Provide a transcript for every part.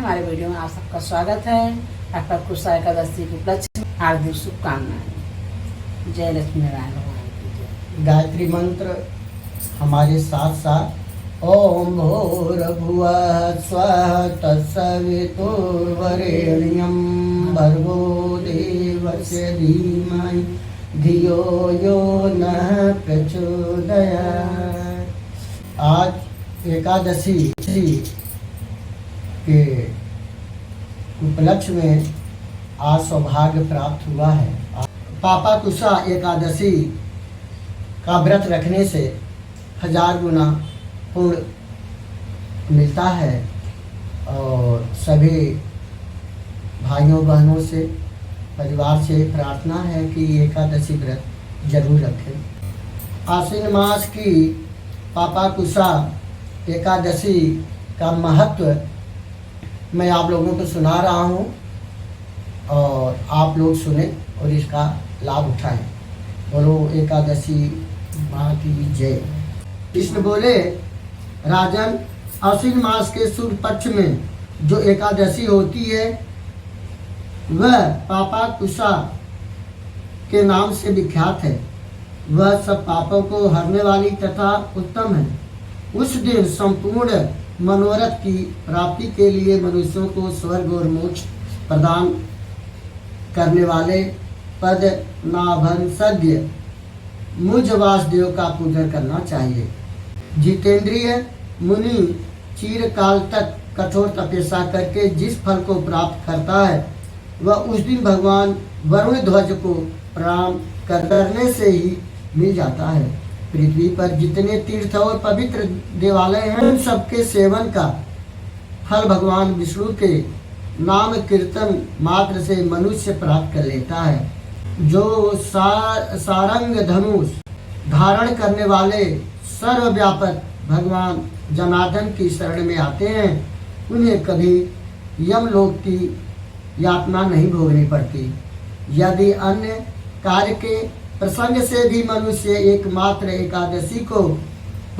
हमारे वीडियो में आप सबका स्वागत है। आपका कुशा एकादशी के उपलक्ष्य में हार्दिक शुभकामनाएं। जय लक्ष्मी नारायण भगवान की जय। गायत्री मंत्र हमारे साथ साथ ओम भूर्भुवः स्वः तत्सवितुर्वरेण्यं भर्गो देवस्य धीमहि धियो यो नः प्रचोदयात्। आज एकादशी के उपलक्ष्य में आज सौभाग्य प्राप्त हुआ है। पापाकुशा एकादशी का व्रत रखने से 1000 गुना पुण्य मिलता है और सभी भाइयों बहनों से परिवार से प्रार्थना है कि एकादशी व्रत जरूर रखें। आश्विन मास की पापाकुशा एकादशी का महत्व मैं आप लोगों को सुना रहा हूँ और आप लोग सुने और इसका लाभ उठाएं। बोलो एकादशी माँ की जय। कृष्ण बोले, राजन, आश्विन मास के शुक्ल पक्ष में जो एकादशी होती है वह पापाकुशा के नाम से विख्यात है। वह सब पापों को हरने वाली तथा उत्तम है। उस दिन संपूर्ण मनोरथ की प्राप्ति के लिए मनुष्यों को स्वर्ग और मोक्ष प्रदान करने वाले पद्मनाभंसज्ञ मुझ वासुदेव का पूजन करना चाहिए। जितेंद्रिय मुनि चिरकाल तक कठोर तपस्या करके जिस फल को प्राप्त करता है वह उस दिन भगवान वरुण ध्वज को प्रणाम करने से ही मिल जाता है। पृथ्वी पर जितने तीर्थ और पवित्र देवालय हैं उन सबके सेवन का फल भगवान विष्णु के नाम कीर्तन मात्र से मनुष्य प्राप्त कर लेता है। जो सारंग धनुष धारण करने वाले सर्वव्यापक भगवान जनार्दन की शरण में आते हैं उन्हें कभी यमलोक की यातना नहीं भोगनी पड़ती। यदि अन्य कार्य के प्रसंग से भी मनुष्य एकमात्र एकादशी को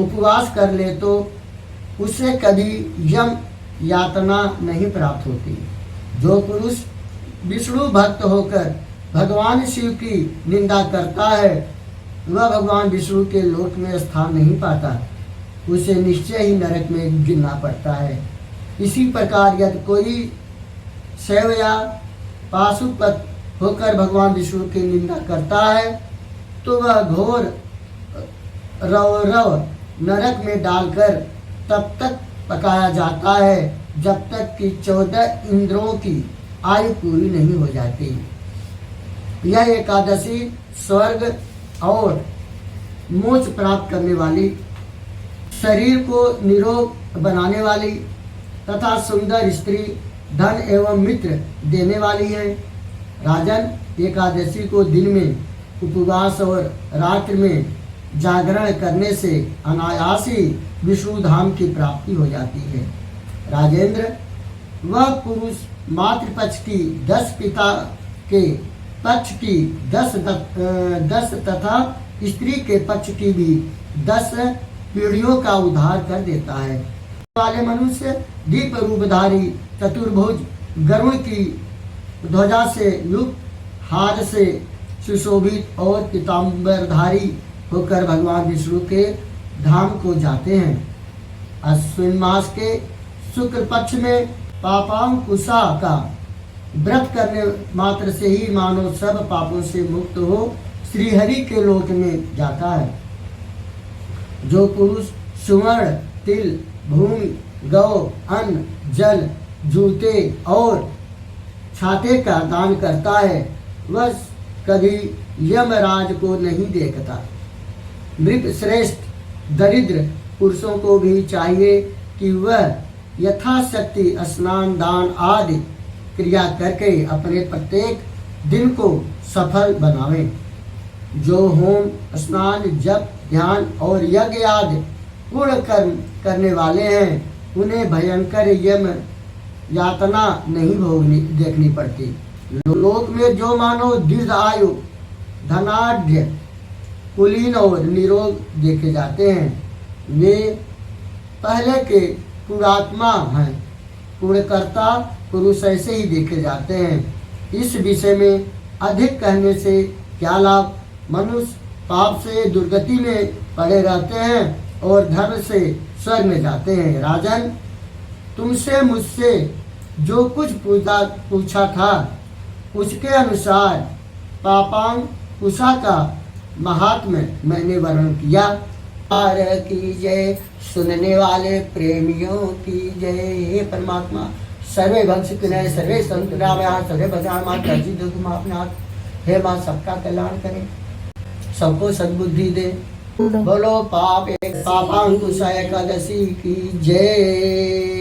उपवास कर ले तो उसे कभी यम यातना नहीं प्राप्त होती। जो पुरुष विष्णु भक्त होकर भगवान शिव की निंदा करता है वह भगवान विष्णु के लोक में स्थान नहीं पाता, उसे निश्चय ही नरक में गिरना पड़ता है। इसी प्रकार यदि कोई शैव या पाशुपत होकर भगवान विष्णु की निंदा करता है तो वह घोर रव नरक में डालकर तब तक पकाया जाता है जब तक कि 14 इंद्रों की आयु पूरी नहीं हो जाती। यह एकादशी स्वर्ग और मोक्ष प्राप्त करने वाली, शरीर को निरोग बनाने वाली तथा सुंदर स्त्री, धन एवं मित्र देने वाली है। राजन, एकादशी को दिन में उपवास और रात्रि में जागरण करने से अनायास ही विष्णु धाम की प्राप्ति हो जाती है। राजेंद्र, वह पुरुष मातृपक्ष की 10 पिता के पक्ष की 10 तथा स्त्री के पक्ष की भी 10 पीढ़ियों का उद्धार कर देता है। वाले मनुष्य दीप रूपधारी चतुर्भुज गरुड़ की ध्वजा से युक्त, हार से सुशोभित और पीताम्बरधारी होकर भगवान विष्णु के धाम को जाते हैं। अश्विन मास के शुक्ल पक्ष में पापाकुशा का व्रत करने मात्र से ही मानव सब पापों से मुक्त हो श्रीहरि के लोक में जाता है। जो पुरुष सुवर्ण, तिल, भूमि, गौ, अन्न, जल, जूते और छाते का दान करता है वह कभी यमराज को नहीं देखता। मृत श्रेष्ठ दरिद्र पुरुषों को भी चाहिए कि वह यथाशक्ति स्नान, दान आदि क्रिया करके अपने प्रत्येक दिन को सफल बनावें। जो होम, स्नान, जप, ध्यान और यज्ञ आदि पूर्ण कर्म करने वाले हैं उन्हें भयंकर यम यातना नहीं देखनी पड़ती। लोक में जो मानव दीर्घ आयु, धनाढ़, कुलीन और निरोग देखे जाते हैं वे पहले के पुरात्मा हैं। पूर्णकर्ता पुरुष ऐसे ही देखे जाते हैं। इस विषय में अधिक कहने से क्या लाभ। मनुष्य पाप से दुर्गति में पड़े रहते हैं और धर्म से स्वर्ग में जाते हैं। राजन, तुमसे मुझसे जो कुछ पूछा था उसके अनुसार पापांग कुशा का महात्म्य मैंने वर्णन किया। आर की जय, सुनने वाले प्रेमियों की जय। हे परमात्मा, सर्वे भक्ष किनय सर्वे संत रामया सर्वे भजन मात दुख। हे माँ, सबका कल्याण करें, सबको सद्बुद्धि दे। बोलो पाप एक पापांकुश एकादशी की जय।